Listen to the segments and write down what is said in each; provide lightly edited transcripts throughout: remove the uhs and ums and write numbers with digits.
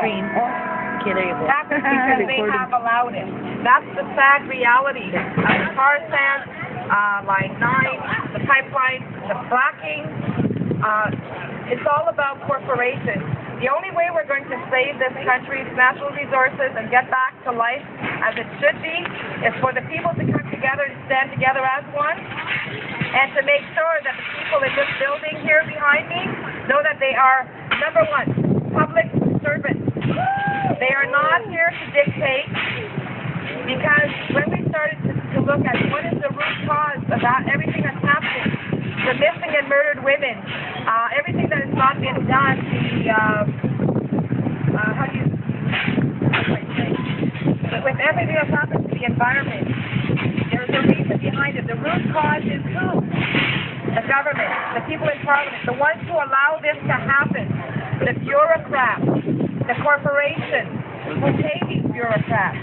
screen happens because they have allowed it. That's the sad reality. The tar sands, Line 9, the pipeline, the fracking, it's all about corporations. The only way we're going to save this country's natural resources and get back to life as it should be is for the people to come together and stand together as one, and to make sure that the people in this building here behind me know that they are, number one, public servants. They are not here to dictate, because when we started to look at what is the root cause of that, everything that's happening, the missing and murdered women, everything that has not been done, with everything that's happened to the environment, there's a reason behind it. The root cause is who? The government, the people in Parliament, the ones who allow this to happen, the bureaucrats, the corporations who pay these bureaucrats.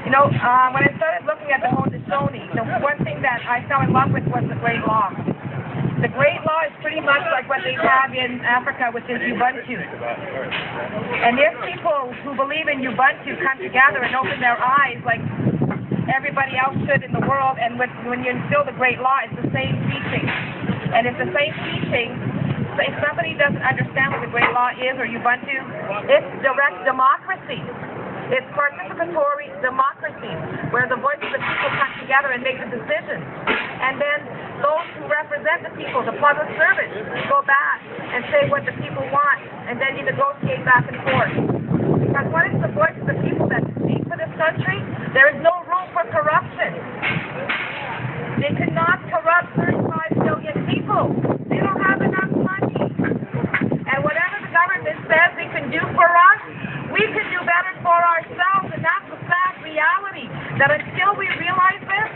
You know, when I started looking at the Haudenosaunee, the one thing that I fell in love with was the Great Law. The Great Law is pretty much like what they have in Africa, which is Ubuntu. And if people who believe in Ubuntu come together and open their eyes like everybody else should in the world, and when you instill the Great Law, it's the same teaching. And it's the same teaching. So if somebody doesn't understand what the Great Law is, or Ubuntu, it's direct democracy. It's participatory democracy, where the voices of people come together and make the decisions. And then those who represent the people, the public servants, go back and say what the people want, and then you negotiate back and forth. Because when it's the voice of the people that speak for this country, there is no room for corruption. They cannot corrupt 35 million people. They don't have enough money. And whatever the government says they can do for us, we can do better for ourselves, and that's the sad reality, that until we realize this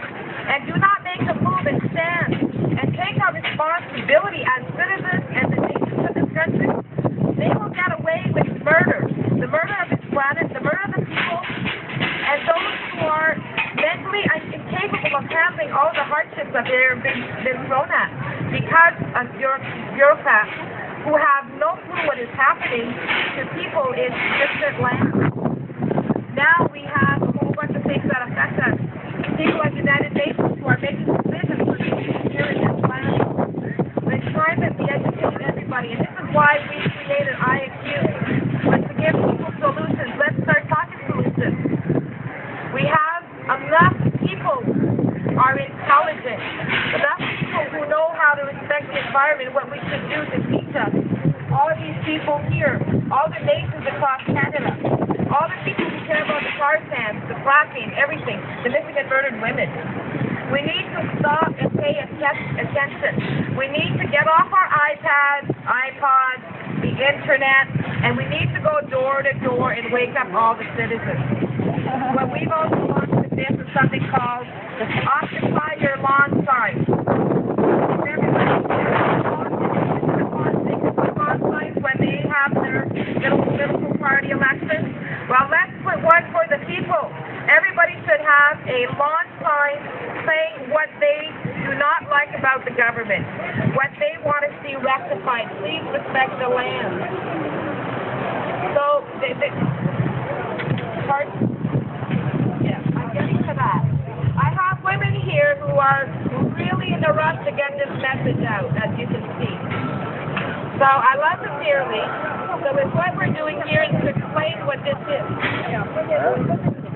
and do not make a move and stand and take our responsibility as citizens and the nations of this country, they will get away with murder, the murder of this planet, the murder of the people, and those who are mentally incapable of handling all the hardships that they've been thrown at because of bureaucrats who have no clue what is happening to people in distant lands. Now we have a whole bunch of things that affect us. People like the United Nations who are making decisions for the people here in this land. It's time that we educate everybody, and this is why we created i-ACUSE, was to give people solutions. Let's start talking solutions. We have enough people who are intelligent, enough people who know how to respect the environment, what we should do to teach us. All of these people here, all the nations across Canada, all the people who care about the tar sands, the fracking, everything, the missing and murdered women. We need to stop and pay attention. We need to get off our iPads, iPods, the internet, and we need to go door to door and wake up all the citizens. What we've also launched with this is something called the Occupy Your Lawn sign. When they have their political party elections. Well, let's put one for the people. Everybody should have a lawn sign saying what they do not like about the government, what they want to see rectified. Please respect the land. So, I'm getting to that. I have women here who are really in a rush to get this message out, as you can see. So I love them dearly. So what we're doing here is to explain what this is.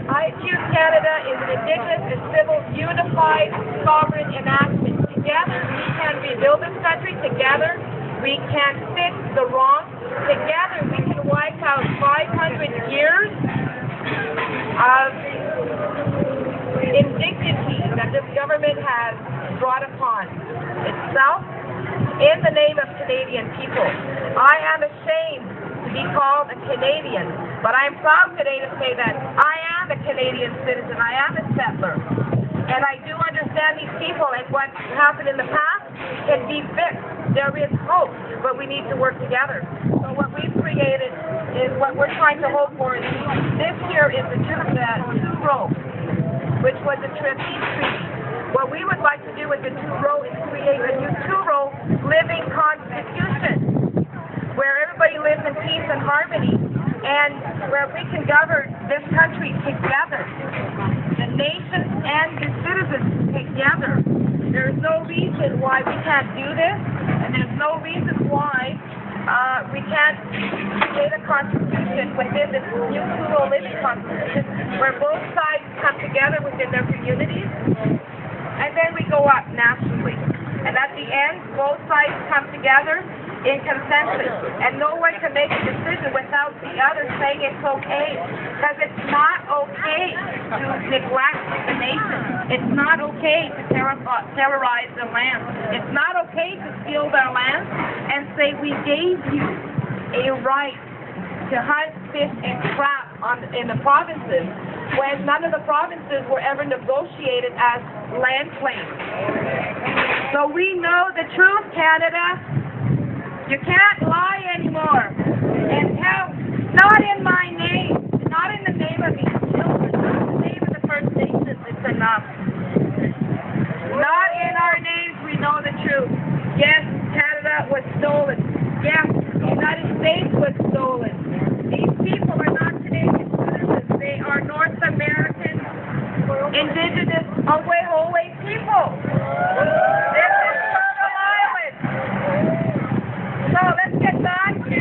i-ACUSE Canada is an Indigenous and civil unified sovereign enactment. Together we can rebuild this country. Together we can fix the wrong. Together we can wipe out 500 years of indignity that this government has brought upon itself in the name of Canadian people. I am ashamed to be called a Canadian, but I am proud today to say that I am a Canadian citizen. I am a settler. And I do understand these people, and what happened in the past can be fixed. There is hope, but we need to work together. So what we've created is what we're trying to hope for. Is this here is the two-row, which was the Treaty. What we would like to do with the two-row is create a new two-row living constitution where everybody lives in peace and harmony. and where we can govern this country together, the nation and the citizens together. There's no reason why we can't do this, and there's no reason why we can't create a constitution within this new plural living constitution where both sides come together within their communities, and then we go up nationally. And at the end, both sides come together in consensus, and no one can make a decision without the other saying it's okay, because it's not okay to neglect the nation. It's not okay to terrorize the land. It's not okay to steal their land and say we gave you a right to hunt, fish, and trap in the provinces when none of the provinces were ever negotiated as land claims. So we know the truth, Canada. You can't lie anymore. And tell, not in my name, not in the name of these children, not in the name of the First Nations, it's enough. Not in our names, we know the truth. Yes, Canada was stolen. Yes, the United States was stolen. These people are not Canadian citizens. They are North American, Indigenous, Ojibwe people. This is Turtle Island. So let's get back to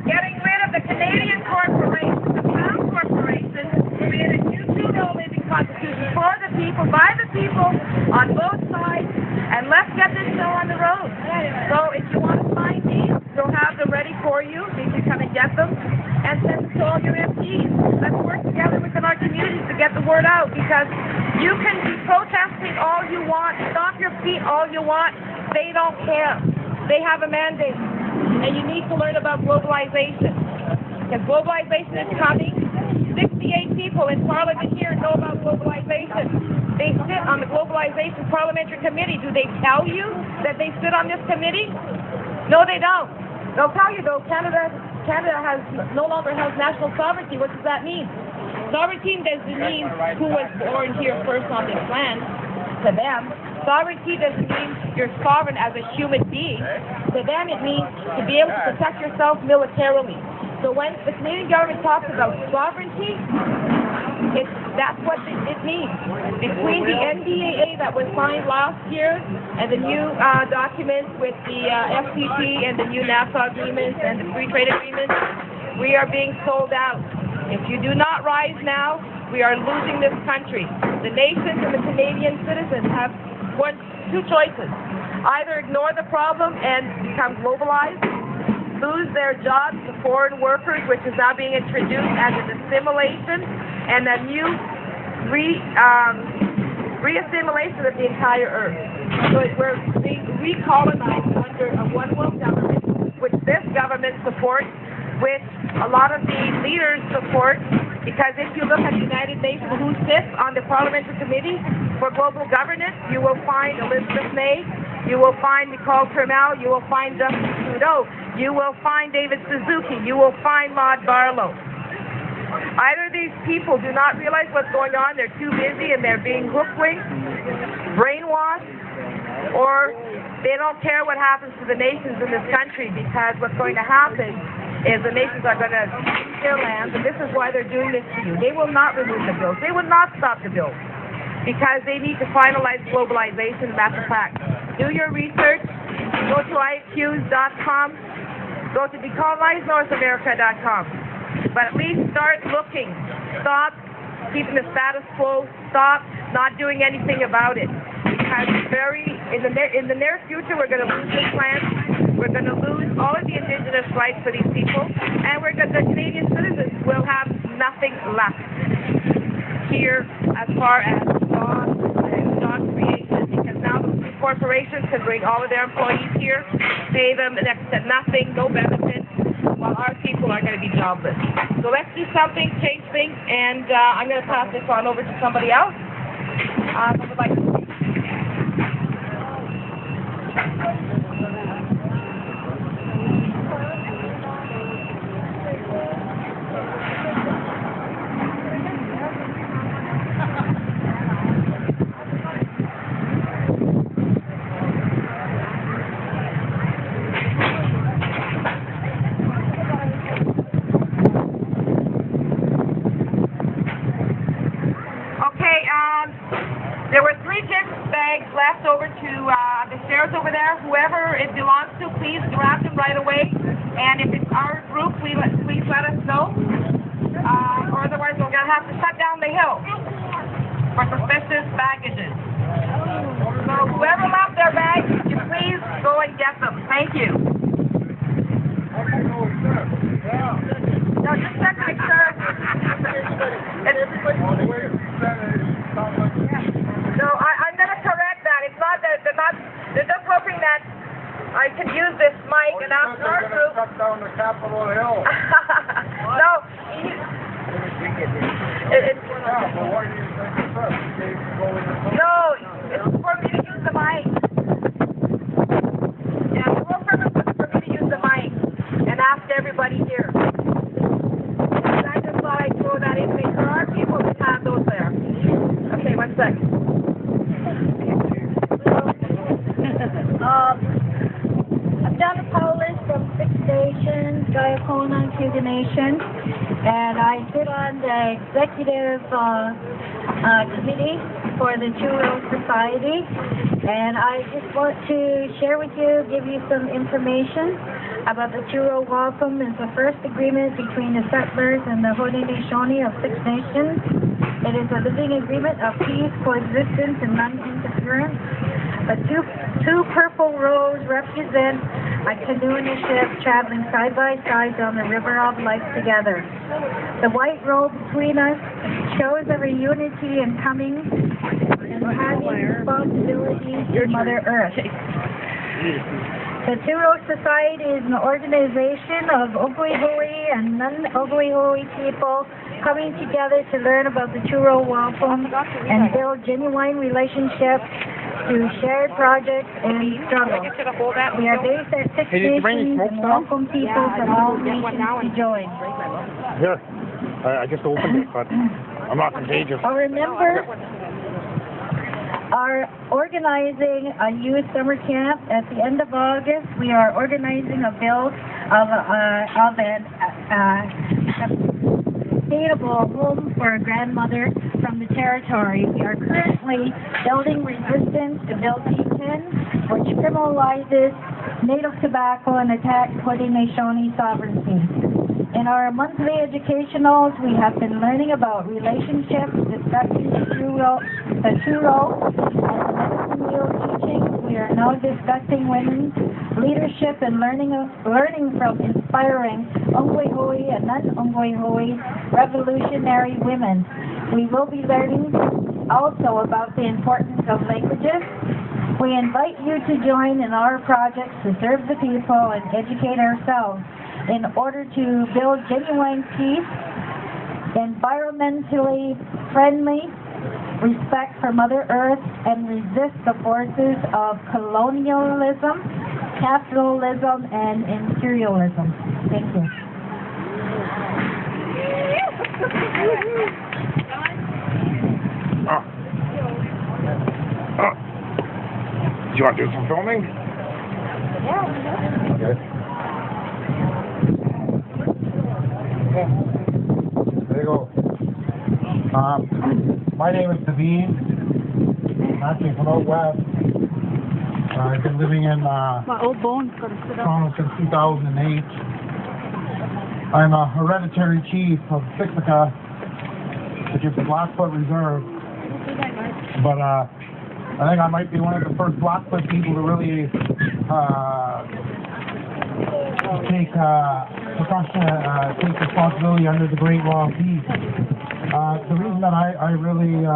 getting rid of the Canadian corporation, the Crown Corporation, create a new plural living constitution for the people, by the people, on both sides, and let's get this show on the road. So if you want to find these, we'll have them ready for you. You can come and get them, and send them to all your MPs. Let's work together within our communities to get the word out, because you can be protesting all you want, stomp your feet all you want, they don't care. They have a mandate. And you need to learn about globalization. Because globalization is coming. 68 people in Parliament here know about globalization. They sit on the Globalization Parliamentary Committee. Do they tell you that they sit on this committee? No, they don't. They'll tell you, though, Canada no longer has national sovereignty. What does that mean? Sovereignty doesn't mean who was born here first on this land, to them. Sovereignty doesn't mean you're sovereign as a human being. To them, it means to be able to protect yourself militarily. So when the Canadian government talks about sovereignty, that's what it means. Between the NDAA that was signed last year and the new documents with the FCT and the new NAFTA agreements and the free trade agreements, we are being sold out. If you do not rise now, we are losing this country. The nations and the Canadian citizens have two choices. Either ignore the problem and become globalized, lose their jobs to foreign workers, which is now being introduced as an assimilation, and a new re-assimilation of the entire earth. So we're being recolonized under a one-world government, which this government supports, which a lot of the leaders support, because if you look at the United Nations, who sits on the Parliamentary Committee for Global Governance, you will find Elizabeth May, you will find Nicole Turmel, you will find Justin Trudeau, you will find David Suzuki, you will find Maud Barlow. Either these people do not realize what's going on, they're too busy and they're being hook-winked, brainwashed, or they don't care what happens to the nations in this country, because what's going to happen is the nations are going to lose their lands, and this is why they're doing this to you. They will not remove the bills. They will not stop the bills, because they need to finalize globalization, and that's a fact. Do your research. Go to i-ACUSE.com. Go to decolonizenorthamerica.com. But at least start looking. Stop keeping the status quo. Stop not doing anything about it. Because in the near future, we're going to lose this land. We're going to lose all of the Indigenous rights for these people, and the Canadian citizens will have nothing left here as far as job creation, because now the corporations can bring all of their employees here, pay them next to nothing, no benefits, while our people are going to be jobless. So let's do something, change things, and I'm going to pass this on over to somebody else. I would like to speak. it belongs to, please grab them right away. And if it's our group, please let us know. Or otherwise we're going to have to shut down the hill for suspicious baggages. So whoever left their bags, you please go and get them. Thank you. No, just check to make sure. No, I'm going to correct that. It's not that they're just hoping that I can use this mic and ask our group. Shut down the Capitol Hill. No. No, it's for me to use the mic. Yeah, the whole purpose was for me to use the mic and ask everybody here. And I just thought I'd throw that in there. There are people that have those there. Okay, 1 sec. I'm Donna Paulus from Six Nations, Diakona, Cougar Nation, and I sit on the executive committee for the Two Rose Society, and I just want to share with you, give you some information about the Two Rose Wampum. It's the first agreement between the settlers and the Haudenosaunee of Six Nations. It is a living agreement of peace, coexistence, and non-interference. Two purple rows represent a canoe and a ship traveling side by side down the river of life together. The white row between us shows our unity in coming and having responsibility to Mother Earth. The Two Rose Society is an organization of Ogoihoe and non-Ogoihoe people coming together to learn about the Two Rose Wampum and build genuine relationships through shared projects and struggle. We are based at Six Nations and welcome people from all nations to join. Here, I just opened it, but I'm not contagious. Our members are organizing a youth summer camp at the end of August. We are organizing a build of an sustainable home for a grandmother from the territory. We are currently building resistance to Bill C-10, which criminalizes native tobacco and attacks Haudenosaunee sovereignty. In our monthly educationals, we have been learning about relationships, discussing the two roles, and the medicine wheel teachings. We are now discussing women's leadership and learning from inspiring Ongwehoe and non-Ongwehoe revolutionary women. We will be learning also about the importance of languages. We invite you to join in our projects to serve the people and educate ourselves in order to build genuine peace, environmentally friendly, respect for Mother Earth, and resist the forces of colonialism, capitalism, and imperialism. Thank you. Do you want to do some filming? Yeah. Okay. There you go. My name is David. I'm actually from out west. I've been living in Toronto since 2008. I'm a hereditary chief of Siksika, which is the Blackfoot Reserve. But I think I might be one of the first Blackfoot people to really take responsibility under the Great Law of Peace. The reason that I really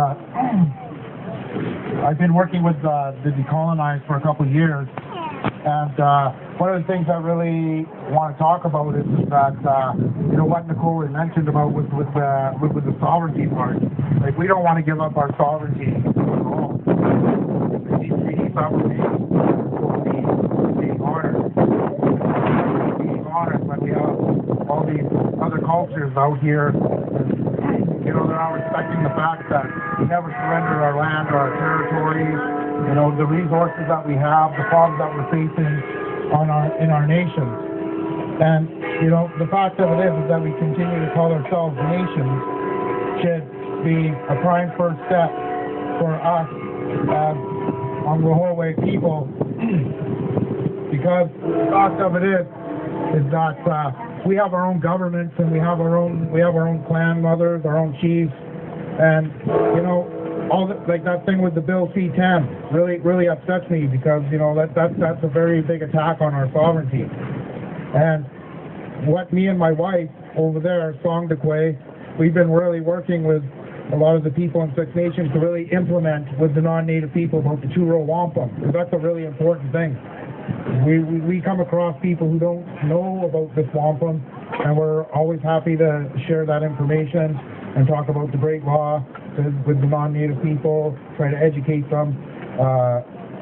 I've been working with the decolonized for a couple of years, and one of the things I really want to talk about is that you know what Nicole had mentioned about with the sovereignty part. Like, we don't want to give up our sovereignty at all. These treaty sovereignty will be honored. Being honored when we have all these other cultures out here. You know, they're not respecting the fact that we never surrendered our land or our territories, you know, the resources that we have, the problems that we're facing in our nations. And, you know, the fact of it is that we continue to call ourselves nations should be a prime first step for us as Ongwehoe people, because the fact of it is that we have our own governments and we have our own clan mothers, our own chiefs, and you know, all the, like that thing with the Bill C-10 really upsets me because you know that's a very big attack on our sovereignty. And what me and my wife over there, Song de Quay, we've been really working with a lot of the people in Six Nations to really implement with the non-native people about the two-row wampum, because that's a really important thing. We come across people who don't know about this wampum, and we're always happy to share that information and talk about the great law with the non-native people, try to educate them.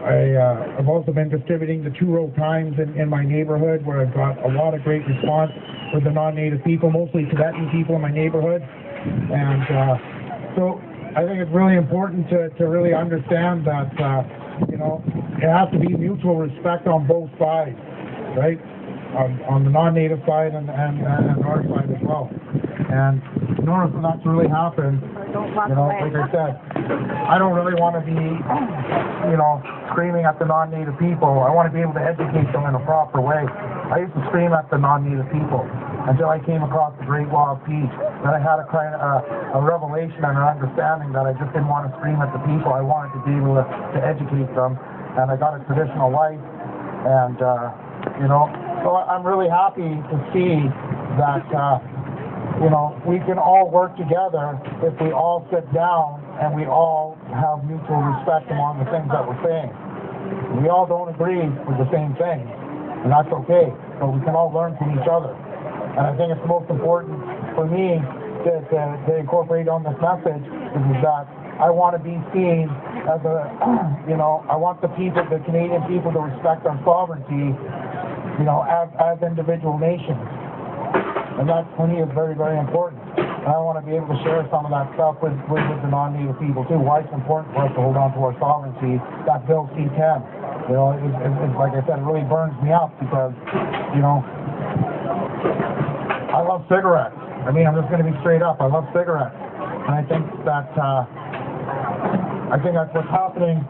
I've also been distributing the two-row times in my neighborhood, where I've got a lot of great response with the non-native people, mostly Tibetan people in my neighborhood. And so I think it's really important to really understand that, you know, it has to be mutual respect on both sides, right? On the non-native side and our side as well. And in order for that to really happen, you know, like I said, I don't really want to be, you know, screaming at the non-native people. I want to be able to educate them in a proper way. I used to scream at the non-native people until I came across the Great Law of Peace. Then I had a revelation and an understanding that I just didn't want to scream at the people. I wanted to be able to educate them. And I got a traditional life. And, you know, so I'm really happy to see that, you know, we can all work together if we all sit down and we all have mutual respect among the things that we're saying. We all don't agree with the same thing, and that's okay, but we can all learn from each other. And I think it's most important for me to incorporate on this message is that I want to be seen as a, you know, I want the people, the Canadian people, to respect our sovereignty, you know, as individual nations. And that, for me, is very, very important. And I want to be able to share some of that stuff with the non-native people, too. Why it's important for us to hold on to our sovereignty, that Bill C-10. You know, it's like I said, it really burns me up because, you know, I love cigarettes. I mean, I'm just going to be straight up. I love cigarettes. And I think that, that's what's happening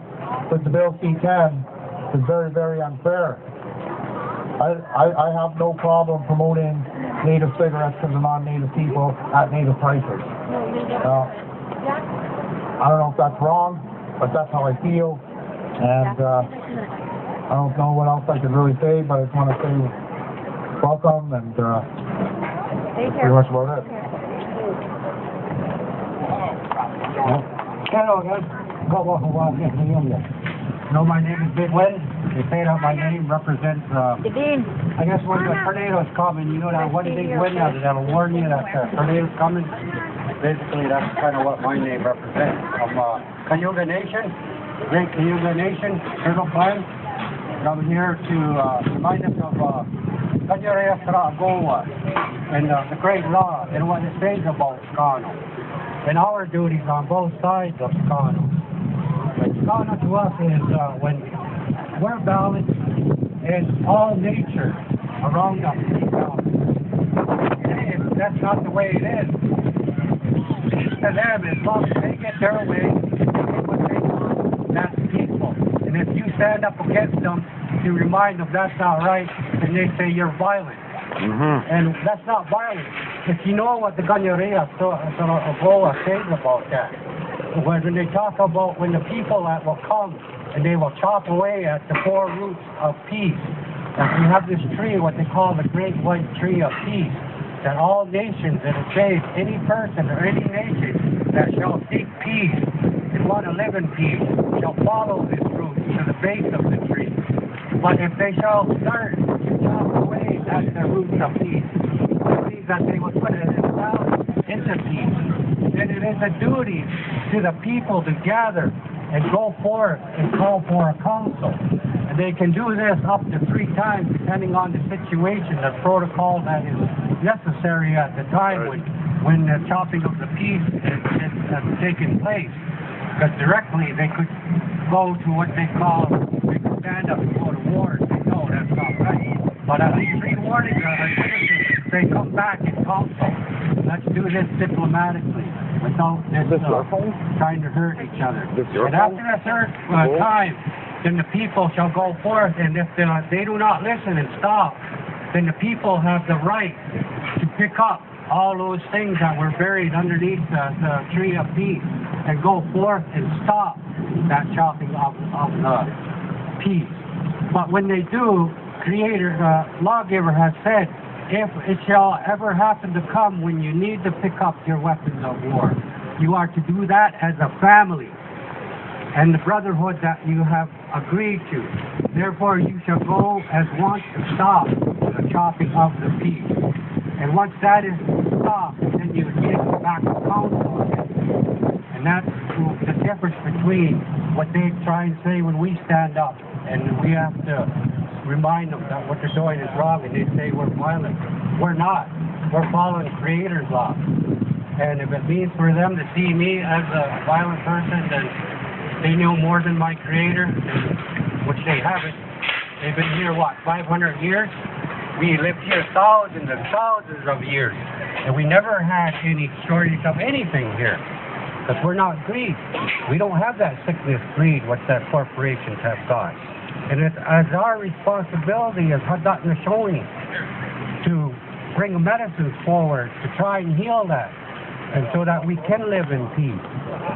with the Bill C-10 is very, very unfair. I have no problem promoting native cigarettes to the non-native people at native prices. I don't know if that's wrong, but that's how I feel. And I don't know what else I could really say, but I just want to say welcome and pretty much about it. Hello, guys. No, my name is Big Win. They say that my name represents, I guess when the tornado's coming, you know that one big wind that'll warn you that the tornado's coming. Basically, that's kind of what my name represents. I'm Cayuga Nation, Great Cayuga Nation, Turtle Clan. I'm here to remind us of Goa and the Great Law and what it says about Scano and our duties on both sides of Scano. Scano to us is when we're balanced and all nature around us is balanced. And that's not the way it is. To them, as long as they get their way, what they want, that's peaceful. And if you stand up against them, you remind them that's not right, and they say you're violent. And that's not violence. If you know what the Ganyareya Goa says about that, when they talk about when the people that will come and they will chop away at the four roots of peace, and we have this tree, what they call the Great White Tree of Peace, that all nations, and it says any person or any nation that shall seek peace and want to live in peace shall follow this root to the base of the tree. But if they shall start to chop away at the roots of peace, it means that they will put it down into peace. And it is a duty to the people to gather and go forth and call for a council. And they can do this up to 3 times depending on the situation, the protocol that is necessary at the time when the chopping of the peace has taken place. Because directly they could go to what they call, they could stand up and go to war and say, no, that's not right. But at least 3 warnings are citizens, they come back in council. Let's do this diplomatically without this trying to hurt each other. And after a certain time, then the people shall go forth, and if they do not listen and stop, then the people have the right to pick up all those things that were buried underneath the tree of peace and go forth and stop that chopping of peace. But when they do, Creator, the lawgiver has said, if it shall ever happen to come when you need to pick up your weapons of war, you are to do that as a family and the brotherhood that you have agreed to. Therefore, you shall go as one to stop the chopping of the peace. And once that is stopped, then you get back to council again. And that's the difference between what they try and say when we stand up, and we have to remind them that what they're doing is wrong, and they say we're violent. We're not. We're following Creator's law. And if it means for them to see me as a violent person, then they know more than my Creator, which they haven't. They've been here, what, 500 years? We lived here thousands and thousands of years, and we never had any shortage of anything here, because we're not greed. We don't have that sickness, greed, what that corporations have got. And it's as our responsibility as Haudenosaunee to bring medicines forward to try and heal that, and so that we can live in peace.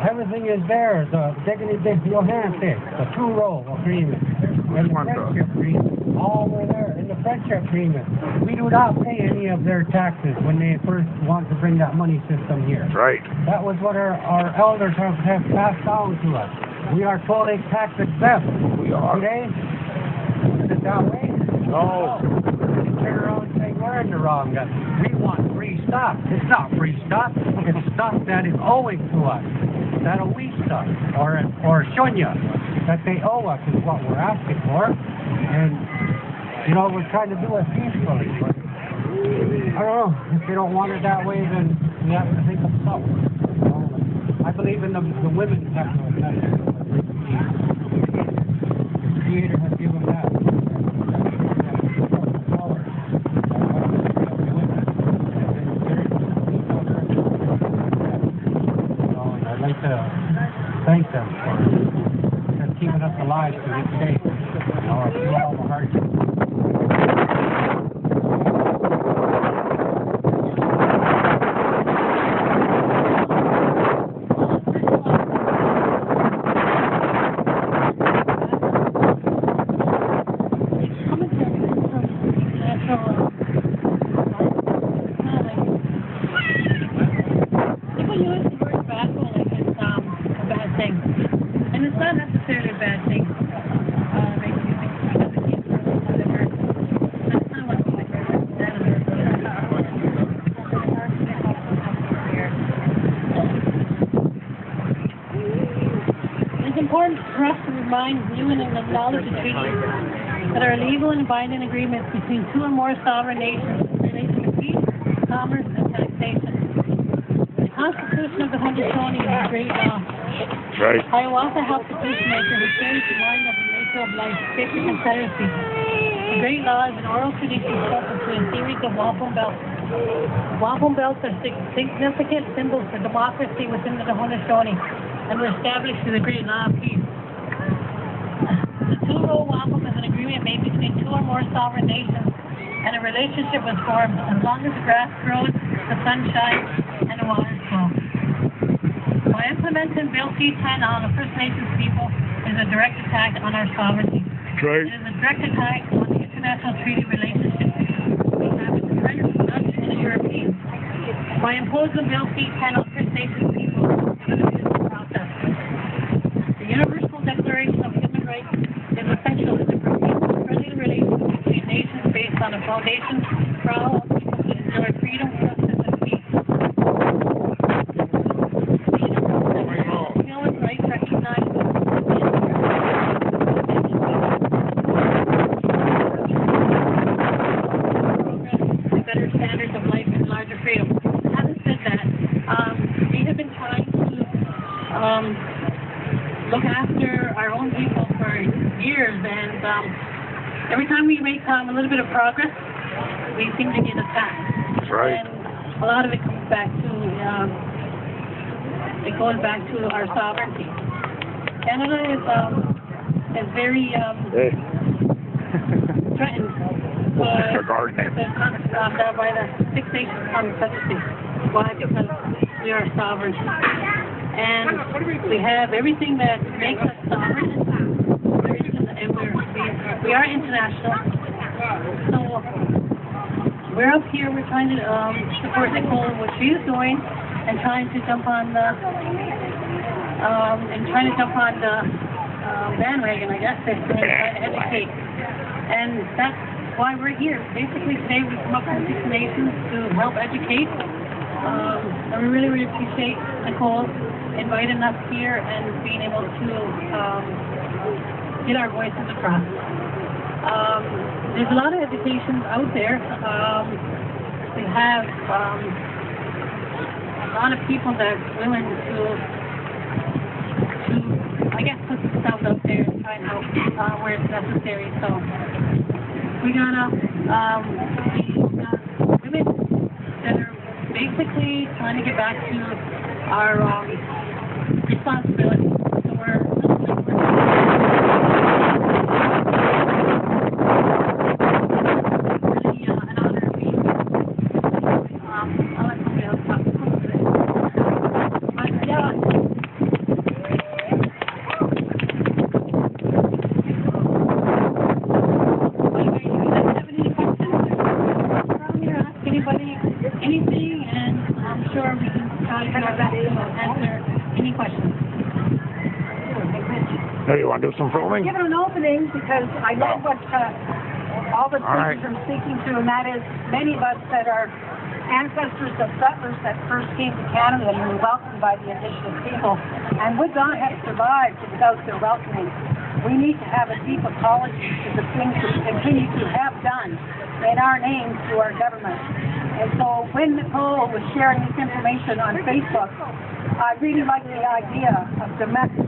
Everything is there. The dignity de Johanse, the two-row agreement, and the friendship agreement, all were there. In the friendship agreement, we do not pay any of their taxes when they first want to bring that money system here. That's right. That was what our elders have passed down to us. We are totally tax exempt. We are. Today, is it that way? No. They turn around and say we're in the wrong. That we want free stuff. It's not free stuff. It's stuff that is owing to us. That we stuff or shunya that they owe us is what we're asking for. And you know, we're trying to do it peacefully. But I don't know. If they don't want it that way, then we have to think of something. I believe in the women that the Creator has given that. I'd like to thank them for keeping us alive to this day. You know, through all the hardships. And it's not necessarily a bad thing. It's important for us to remind you and acknowledge the treaties that are legal and binding agreements between two or more sovereign nations relating to peace, commerce, and taxation. The Constitution of the Haudenosaunee is a great law. Right. Hiawatha helps the peacemaker who carries the mind of the nature of life, safety, and confederacy. The great law is an oral tradition spoken to a series of wampum belts. Wampum belts are significant symbols for democracy within the Haudenosaunee and were established through the great law of peace. The two-row wampum is an agreement made between two or more sovereign nations, and a relationship was formed as long as the grass grows, the sun shines, and the waters flow. By implementing Bill C-10 on the First Nations people is a direct attack on our sovereignty. Right. It is a direct attack on the international treaty relationship we have with the French, Dutch, and the Europeans. By imposing Bill C-10 on First Nations people, it is a process. The Universal Declaration of Human Rights is essential to promote friendly relations between nations based on a foundation for all people to enjoy freedom, justice, and peace. Look after our own people for years, and every time we make a little bit of progress, we seem to get attacked. That's right. And a lot of it comes back to it goes back to our sovereignty. Canada is very threatened by the fixation on custody. Why? Because we are sovereign. And we have everything that makes us sovereign, and we are international. So we're up here, we're trying to support Nicole in what she is doing, and trying to jump on the bandwagon, I guess, and try to educate. And that's why we're here. Basically, today we come up from 6 Nations to help educate. And we really, really appreciate Nicole inviting us here and being able to get our voices across. There's a lot of education out there. We have a lot of people that's willing to I guess, put themselves out there and try and help where it's necessary. So we got women that are basically trying to get back to our responsibility. So we're really an honor to be here. I'll let somebody else talk to us today. But yeah. Anything, and I'm sure we can try to answer any questions. Hey, you want to do some filming? Give it an opening because I love what all the speakers are speaking to, and that is many of us that are ancestors of settlers that first came to Canada and were welcomed by the Indigenous people and would not have survived without their welcoming. We need to have a deep apology to the things that we continue to have done in our name to our government. And so when Nicole was sharing this information on Facebook, I really liked the idea of domestic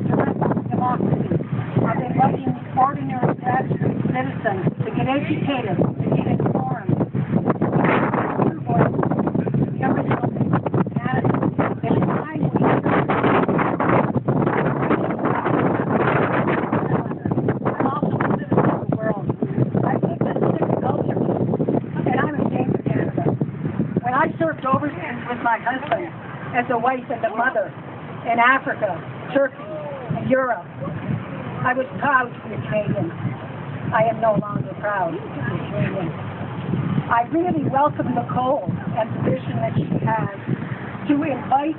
democracy, of inviting ordinary grassroots citizens to get educated, to get informed, to voice the original people of Canada. It's time we I'm also a citizen of the world. I've lived in 6 cultures, and I'm ashamed of Canada. When I served overseas with my husband as a wife and a mother in Africa, Turkey, and Europe, I was proud to be a Canadian. I am no longer proud to be a Canadian. I really welcome Nicole and the vision that she has to invite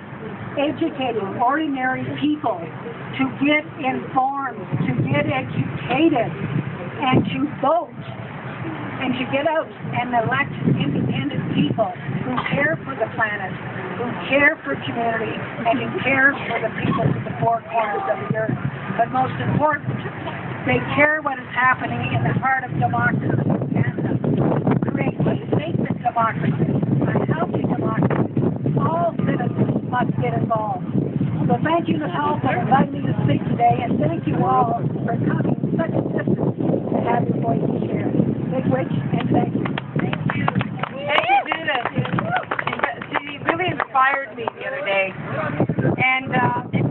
educated, ordinary people to get informed, to get educated, and to vote, and to get out and elect independent people who care for the planet, who care for community, and who care for the people in the 4 corners of the earth. But most important, they care what is happening in the heart of democracy in Canada. Create a sacred democracy, a healthy democracy. All citizens must get involved. So thank you, Nicole, for inviting me to speak today, and thank you all for coming such a distance to have your voices shared. Big Rich, and thank you. Thank you. Thank you, Judith. She really inspired me the other day. And if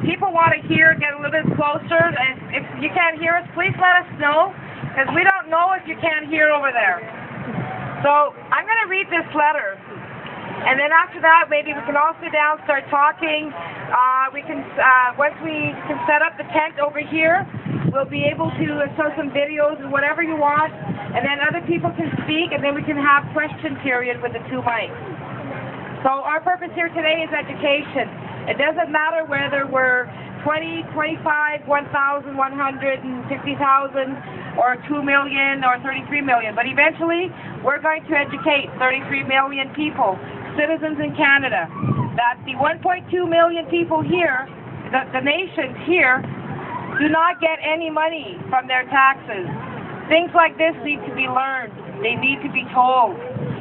people want to get a little bit closer, and if you can't hear us, please let us know, because we don't know if you can't hear over there. So I'm going to read this letter. And then after that, maybe we can all sit down, start talking. We can, once we can set up the tent over here, we'll be able to show some videos and whatever you want. And then other people can speak, and then we can have question period with the 2 mics. So our purpose here today is education. It doesn't matter whether we're 20, 25, 1,000, 150,000, or 2 million, or 33 million. But eventually, we're going to educate 33 million people, citizens in Canada, that the 1.2 million people here, the nations here, do not get any money from their taxes. Things like this need to be learned. They need to be told.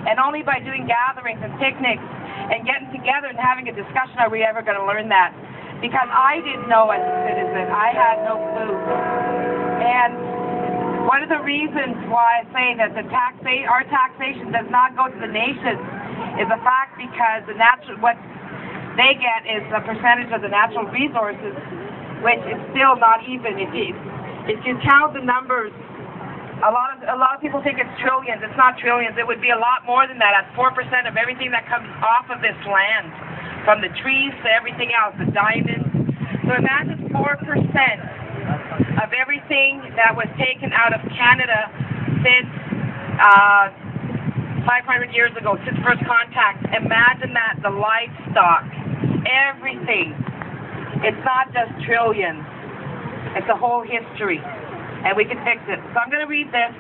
And only by doing gatherings and picnics and getting together and having a discussion are we ever going to learn that. Because I didn't know as a citizen. I had no clue. And one of the reasons why I say that our taxation does not go to the nations is the fact because what they get is a percentage of the natural resources, which is still not even. if you count the numbers, a lot of people think it's trillions. It's not trillions. It would be a lot more than that. That's 4% of everything that comes off of this land, from the trees to everything else, the diamonds. So imagine 4% of everything that was taken out of Canada since 500 years ago, since first contact. Imagine that, the livestock, everything. It's not just trillions. It's a whole history. And we can fix it. So I'm going to read this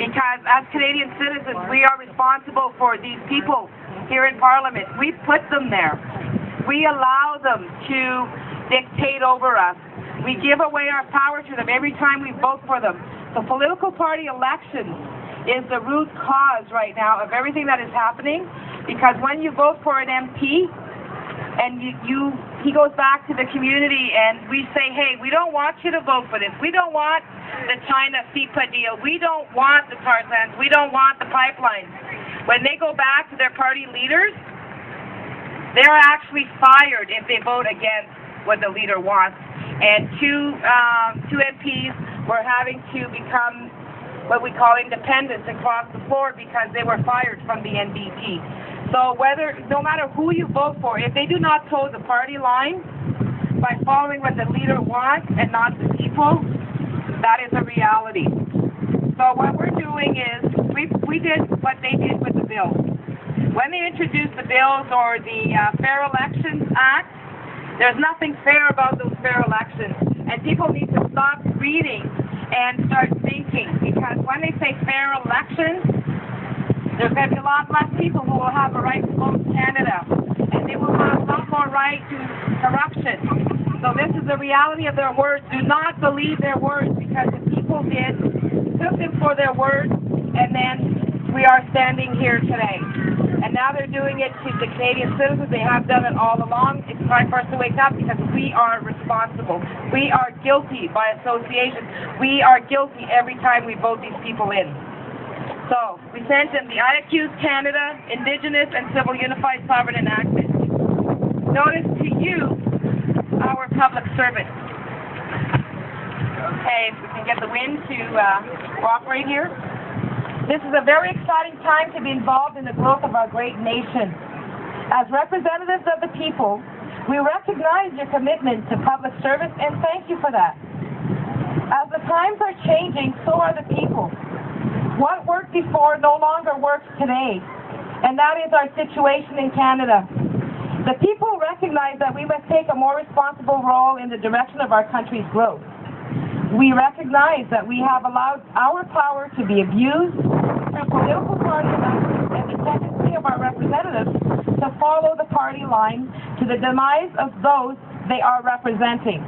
because as Canadian citizens, we are responsible for these people here in Parliament. We put them there. We allow them to dictate over us. We give away our power to them every time we vote for them. The political party elections is the root cause right now of everything that is happening, because when you vote for an MP and he goes back to the community and we say, hey, we don't want you to vote for this. We don't want the China FIPA deal. We don't want the tar sands. We don't want the pipelines. When they go back to their party leaders, they're actually fired if they vote against what the leader wants. And two MPs were having to become what we call independents and cross the floor because they were fired from the NDP. So no matter who you vote for, if they do not toe the party line by following what the leader wants and not the people, that is a reality. So what we're doing is, we did what they did with the bills. When they introduced the bills or the Fair Elections Act, there's nothing fair about those fair elections. And people need to stop reading and start thinking, because when they say fair elections, there's going to be a lot less people who will have a right to vote in Canada, and they will have a lot more right to corruption. So this is the reality of their words. Do not believe their words, because the people took them for their words, and then we are standing here today. And now they're doing it to the Canadian citizens. They have done it all along. It's time for us to wake up, because we are responsible. We are guilty by association. We are guilty every time we vote these people in. So, we sent in the i-ACUSE Canada, Indigenous and Civil Unified Sovereign Enactment. Notice to you, our public servant. Okay, if we can get the wind to cooperate here. This is a very exciting time to be involved in the growth of our great nation. As representatives of the people, we recognize your commitment to public service and thank you for that. As the times are changing, so are the people. What worked before no longer works today, and that is our situation in Canada. The people recognize that we must take a more responsible role in the direction of our country's growth. We recognize that we have allowed our power to be abused through political party elections and the tendency of our representatives to follow the party line to the demise of those they are representing.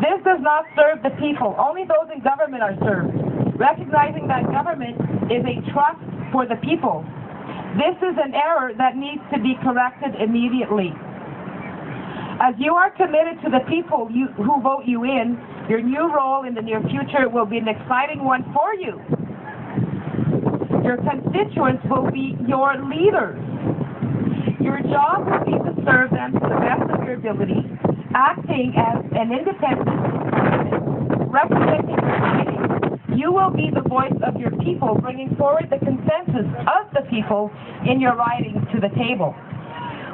This does not serve the people. Only those in government are served, recognizing that government is a trust for the people. This is an error that needs to be corrected immediately. As you are committed to the people who vote you in, your new role in the near future will be an exciting one for you. Your constituents will be your leaders. Your job will be to serve them to the best of your ability, acting as an independent representing your community. You will be the voice of your people, bringing forward the consensus of the people in your ridings to the table.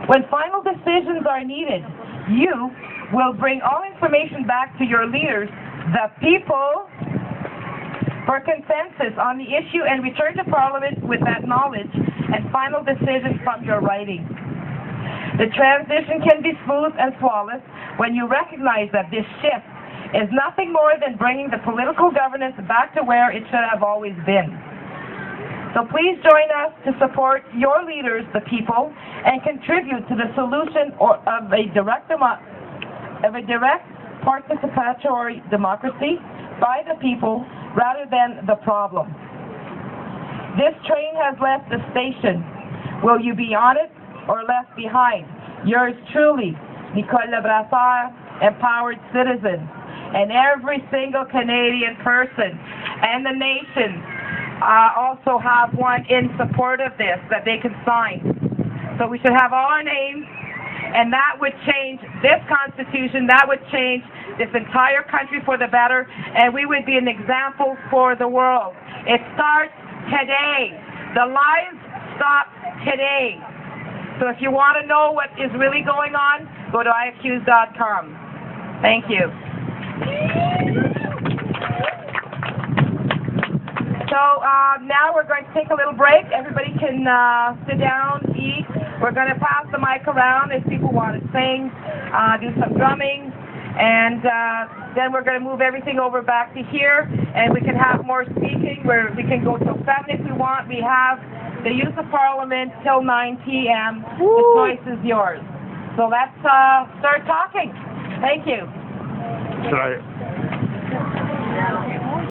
When final decisions are needed, you will bring all information back to your leaders, the people, for consensus on the issue, and return to Parliament with that knowledge and final decisions from your writing. The transition can be smooth and flawless when you recognize that this shift is nothing more than bringing the political governance back to where it should have always been. So please join us to support your leaders, the people, and contribute to the solution of a direct participatory democracy by the people rather than the problem. This train has left the station. Will you be on it or left behind? Yours truly, Nicole Brassard, empowered citizen, and every single Canadian person and the nation also have one in support of this that they can sign. So we should have all our names And that would change this Constitution, that would change this entire country for the better, and we would be an example for the world. It starts today. The lies stop today. So if you want to know what is really going on, go to i-ACUSE.com. Thank you. So now we're going to take a little break. Everybody can sit down, eat. We're going to pass the mic around if people want to sing, do some drumming, and then we're going to move everything over back to here, and we can have more speaking. We can go till 7 if we want. We have the use of Parliament till 9 p.m. The choice is yours. So let's start talking. Thank you. Should I